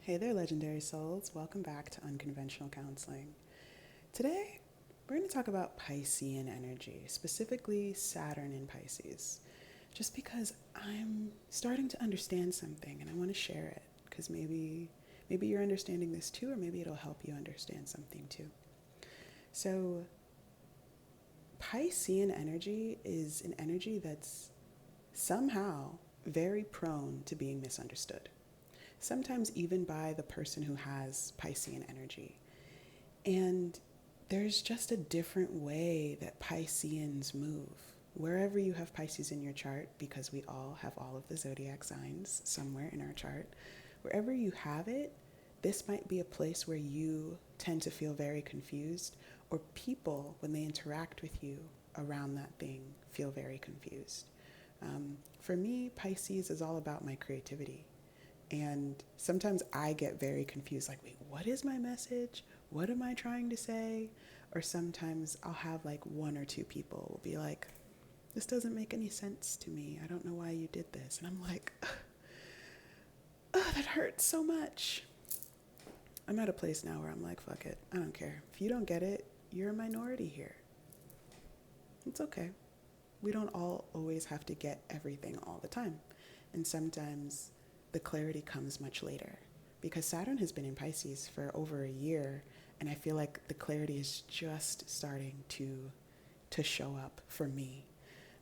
Hey there, legendary souls. Welcome back to Unconventional Counseling. Today, we're going to talk about Piscean energy, specifically Saturn in Pisces, just because I'm starting to understand something and I want to share it because maybe you're understanding this too, or maybe it'll help you understand something too. So, Piscean energy is an energy that's somehow very prone to being misunderstood, sometimes even by the person who has Piscean energy. And there's just a different way that Pisceans move. Wherever you have Pisces in your chart, because we all have all of the zodiac signs somewhere in our chart, wherever you have it, this might be a place where you tend to feel very confused, or people, when they interact with you around that thing, feel very confused. For me, Pisces is all about my creativity. And sometimes I get very confused, like, wait, what is my message? What am I trying to say? Or sometimes I'll have like one or two people will be like, this doesn't make any sense to me. I don't know why you did this. And I'm like, oh, that hurts so much. I'm at a place now where I'm like, fuck it. I don't care. If you don't get it, you're a minority here. It's okay. We don't all always have to get everything all the time. And sometimes the clarity comes much later because Saturn has been in Pisces for over a year, and I feel like the clarity is just starting to show up for me.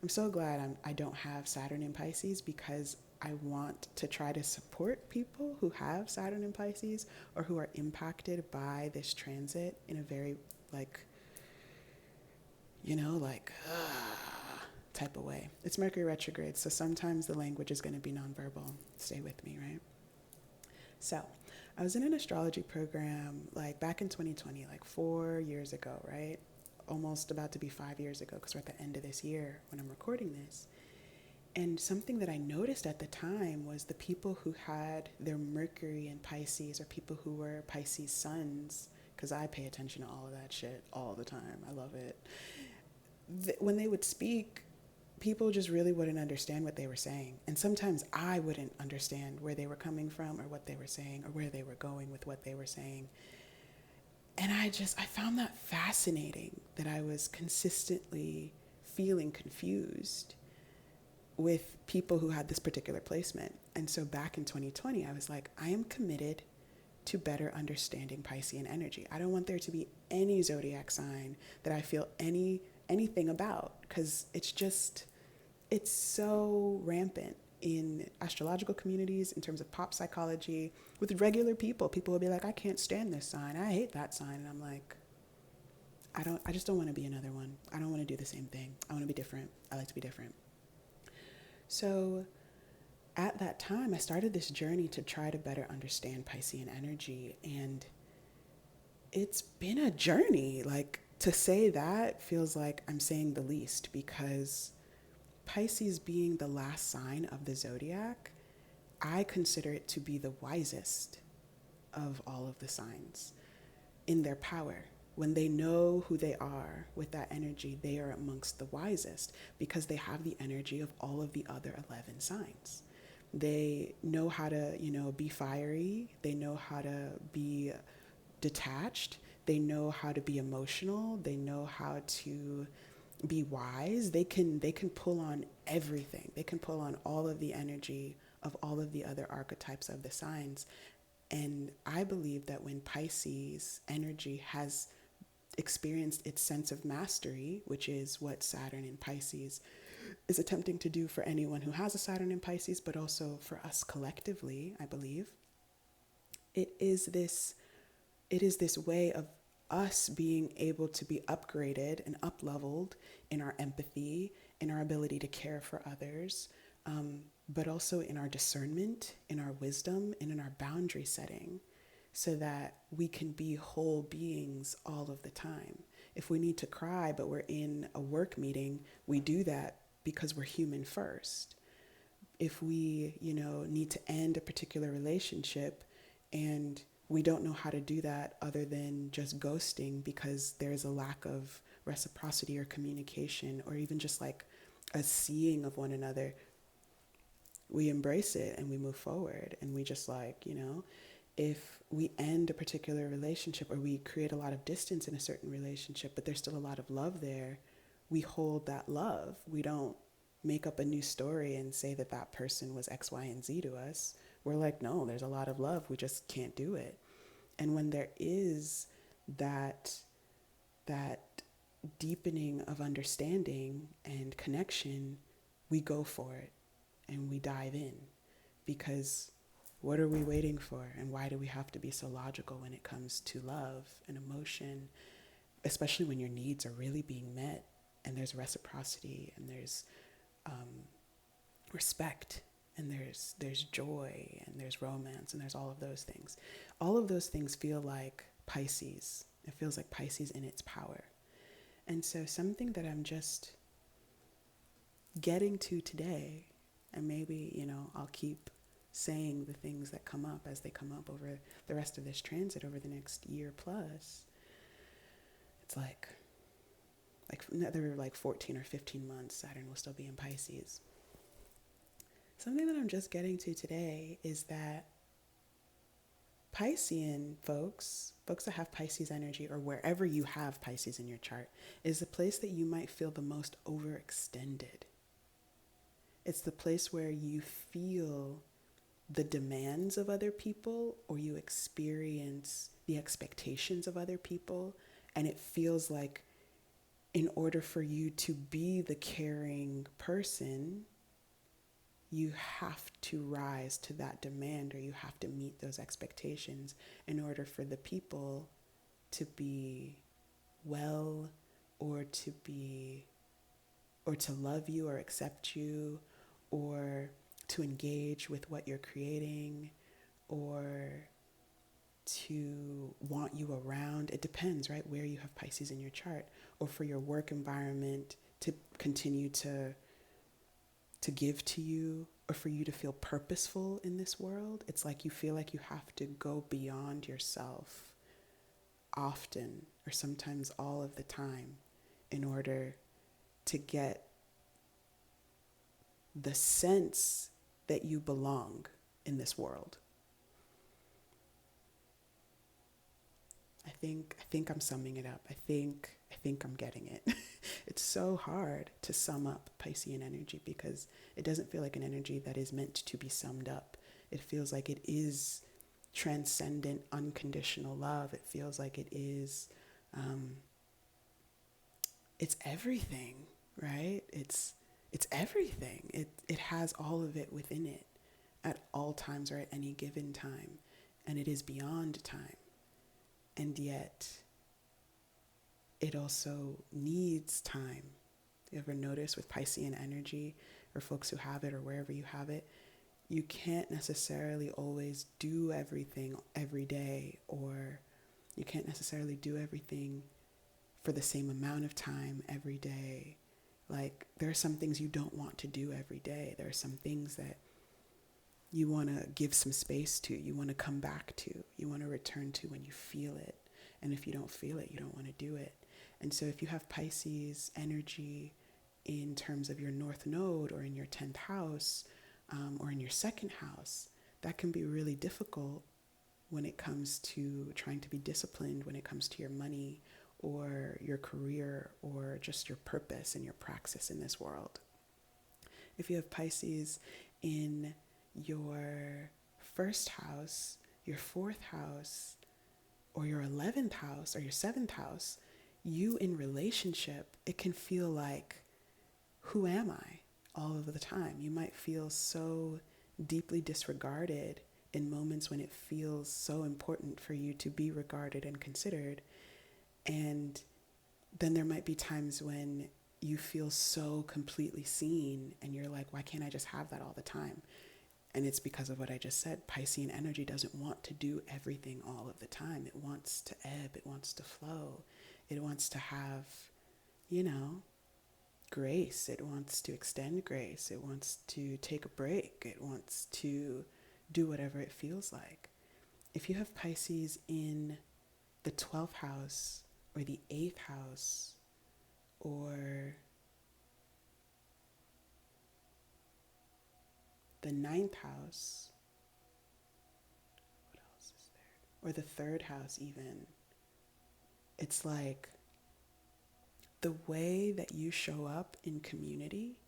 I'm so glad I don't have Saturn in Pisces because I want to try to support people who have Saturn in Pisces or who are impacted by this transit in a very like type of way. It's Mercury retrograde, so sometimes the language is going to be nonverbal. Stay with me, right? So, I was in an astrology program like back in 2020, like 4 years ago, right? Almost about to be 5 years ago because we're at the end of this year when I'm recording this. And something that I noticed at the time was the people who had their Mercury in Pisces or people who were Pisces suns, because I pay attention to all of that shit all the time. I love it. When they would speak, people just really wouldn't understand what they were saying. And sometimes I wouldn't understand where they were coming from or what they were saying or where they were going with what they were saying. And I found that fascinating that I was consistently feeling confused with people who had this particular placement. And so back in 2020, I was like, I am committed to better understanding Piscean energy. I don't want there to be any zodiac sign that I feel anything about because it's so rampant in astrological communities in terms of pop psychology with regular people. People will be like, I can't stand this sign. I hate that sign. And I'm like, I just don't want to be another one. I don't want to do the same thing. I want to be different. I like to be different. So at that time, I started this journey to try to better understand Piscean energy. And it's been a journey. Like, to say that feels like I'm saying the least because Pisces being the last sign of the zodiac, I consider it to be the wisest of all of the signs in their power. When they know who they are with that energy, they are amongst the wisest because they have the energy of all of the other 11 signs. They know how to, be fiery. They know how to be detached. They know how to be emotional. They know how to be wise. They can pull on everything. They can pull on all of the energy of all of the other archetypes of the signs. And I believe that when Pisces energy has experienced its sense of mastery, which is what Saturn in Pisces is attempting to do for anyone who has a Saturn in Pisces, but also for us collectively, I believe, it is this it is this way of us being able to be upgraded and up leveled in our empathy, in our ability to care for others, but also in our discernment, in our wisdom, and in our boundary setting, so that we can be whole beings all of the time. If we need to cry, but we're in a work meeting, we do that because we're human first. If we, need to end a particular relationship and we don't know how to do that other than just ghosting because there's a lack of reciprocity or communication or even just like a seeing of one another, we embrace it and we move forward and we just if we end a particular relationship or we create a lot of distance in a certain relationship, but there's still a lot of love there, we hold that love. We don't make up a new story and say that that person was X, Y, and Z to us. We're like, no, there's a lot of love. We just can't do it. And when there is that that deepening of understanding and connection, we go for it and we dive in, because what are we waiting for? And why do we have to be so logical when it comes to love and emotion, especially when your needs are really being met and there's reciprocity and there's respect and there's joy and there's romance and there's all of those things. All of those things feel like Pisces. It feels like Pisces in its power. And so something that I'm just getting to today, and maybe, I'll keep saying the things that come up as they come up over the rest of this transit over the next year plus. It's like another 14 or 15 months, Saturn will still be in Pisces. Something that I'm just getting to today is that Piscean folks that have Pisces energy, or wherever you have Pisces in your chart, is the place that you might feel the most overextended. It's the place where you feel the demands of other people, or you experience the expectations of other people, and it feels like in order for you to be the caring person, you have to rise to that demand, or you have to meet those expectations in order for the people to be well, or to love you or accept you, or to engage with what you're creating, or to want you around. It depends, right, where you have Pisces in your chart, or for your work environment to continue to give to you, or for you to feel purposeful in this world. It's like you feel like you have to go beyond yourself often, or sometimes all of the time, in order to get the sense that you belong in this world. I think I'm summing it up. I think I'm getting it. It's so hard to sum up Piscean energy, because it doesn't feel like an energy that is meant to be summed up. It feels like it is transcendent, unconditional love. It feels like it is, it's everything, right? It's everything. It has all of it within it at all times, or at any given time. And it is beyond time. And yet, it also needs time. You ever notice with Piscean energy, or folks who have it, or wherever you have it, you can't necessarily always do everything every day, or you can't necessarily do everything for the same amount of time every day. Like, there are some things you don't want to do every day. There are some things that you want to give some space to, you want to come back to, you want to return to when you feel it. And if you don't feel it, you don't want to do it. And so if you have Pisces energy in terms of your North Node, or in your 10th house, or in your second house, that can be really difficult when it comes to trying to be disciplined, when it comes to your money, or your career, or just your purpose and your praxis in this world. If you have Pisces in your first house, your fourth house, or your 11th house, or your 7th house, you in relationship, it can feel like, who am I all of the time? You might feel so deeply disregarded in moments when it feels so important for you to be regarded and considered. And then there might be times when you feel so completely seen, and you're like, why can't I just have that all the time? And it's because of what I just said. Piscean energy doesn't want to do everything all of the time. It wants to ebb. It wants to flow. It wants to have, grace. It wants to extend grace. It wants to take a break. It wants to do whatever it feels like. If you have Pisces in the 12th house, or the 8th house, or the 9th house, what else is or the third house even, it's like the way that you show up in community,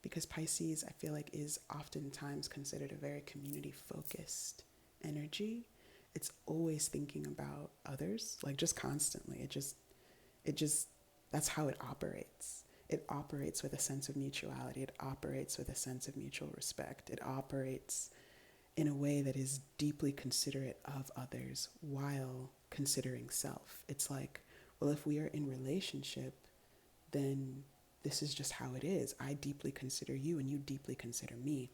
because Pisces, I feel like, is oftentimes considered a very community focused energy. It's always thinking about others, like just constantly. It just, that's how it operates. It operates with a sense of mutuality. It operates with a sense of mutual respect. It operates in a way that is deeply considerate of others while considering self. It's like, well, if we are in relationship, then this is just how it is. I deeply consider you and you deeply consider me.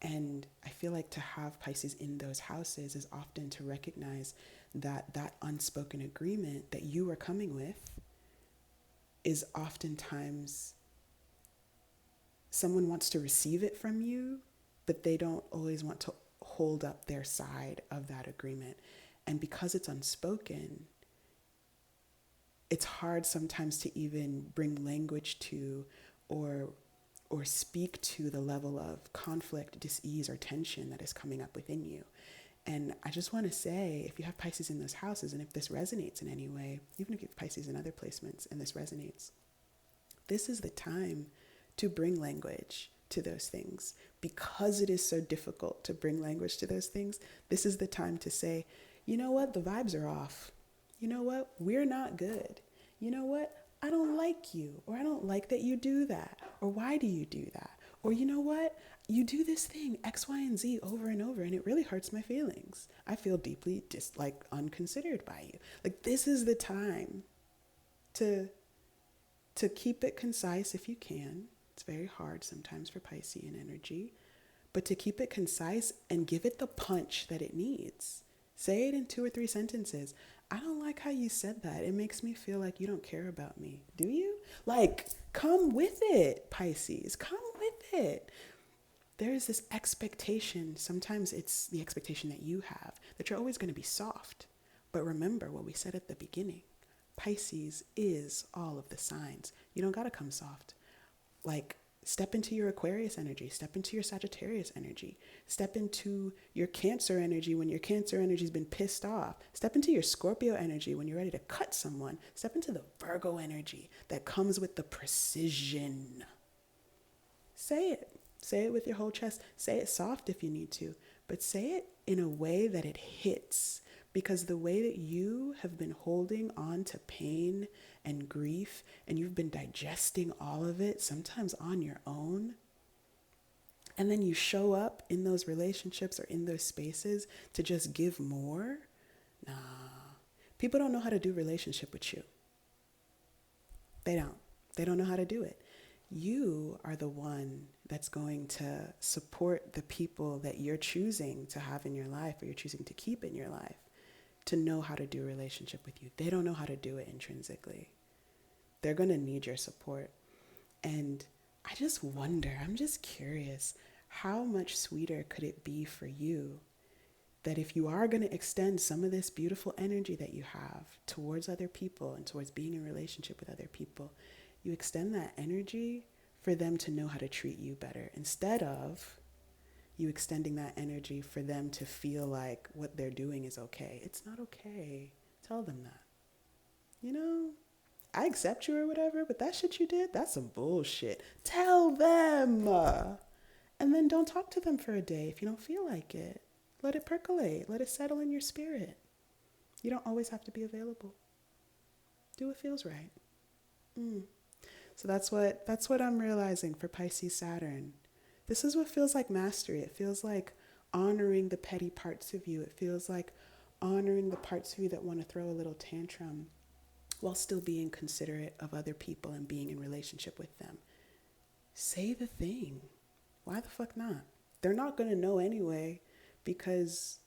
And I feel like to have Pisces in those houses is often to recognize that that unspoken agreement that you are coming with is oftentimes someone wants to receive it from you, but they don't always want to hold up their side of that agreement. And because it's unspoken, it's hard sometimes to even bring language to or speak to the level of conflict, dis-ease, or tension that is coming up within you. And I just want to say, if you have Pisces in those houses, and if this resonates in any way, even if you have Pisces in other placements and this resonates, this is the time to bring language to those things. Because it is so difficult to bring language to those things, this is the time to say, you know what, the vibes are off. You know what, we're not good. You know what, I don't like you, or I don't like that you do that, or why do you do that? Or you know what, you do this thing X, Y, and Z over and over, and it really hurts my feelings. I feel deeply just like unconsidered by you. Like, this is the time to keep it concise if you can. It's very hard sometimes for Piscean energy, but to keep it concise and give it the punch that it needs. Say it in 2 or 3 sentences. I don't like how you said that. It makes me feel like you don't care about me. Do you? Like, come with it, Pisces. Come with it. There is this expectation. Sometimes it's the expectation that you have, that you're always going to be soft. But remember what we said at the beginning. Pisces is all of the signs. You don't got to come soft. Like, step into your Aquarius energy, step into your Sagittarius energy, step into your Cancer energy when your Cancer energy's been pissed off, step into your Scorpio energy when you're ready to cut someone, step into the Virgo energy that comes with the precision. Say it with your whole chest. Say it soft if you need to, but say it in a way that it hits. Because the way that you have been holding on to pain and grief, and you've been digesting all of it, sometimes on your own, and then you show up in those relationships or in those spaces to just give more, nah. People don't know how to do relationship with you. They don't know how to do it. You are the one that's going to support the people that you're choosing to have in your life, or you're choosing to keep in your life, to know how to do a relationship with you. They don't know how to do it intrinsically. They're going to need your support. And I just wonder, I'm just curious, how much sweeter could it be for you that if you are going to extend some of this beautiful energy that you have towards other people and towards being in a relationship with other people, you extend that energy for them to know how to treat you better, instead of you extending that energy for them to feel like what they're doing is okay. It's not okay. Tell them that. You know, I accept you or whatever, but that shit you did, that's some bullshit. Tell them. And then don't talk to them for a day if you don't feel like it. Let it percolate. Let it settle in your spirit. You don't always have to be available. Do what feels right. So that's what I'm realizing for Pisces Saturn. This is what feels like mastery. It feels like honoring the petty parts of you. It feels like honoring the parts of you that want to throw a little tantrum while still being considerate of other people and being in relationship with them. Say the thing. Why the fuck not? They're not going to know anyway, because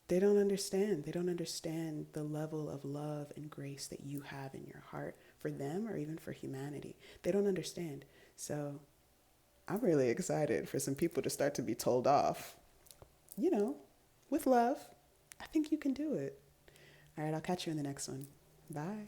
they don't understand. They don't understand the level of love and grace that you have in your heart for them, or even for humanity. They don't understand. So I'm really excited for some people to start to be told off, you know, with love. I think you can do it. All right, I'll catch you in the next one. Bye.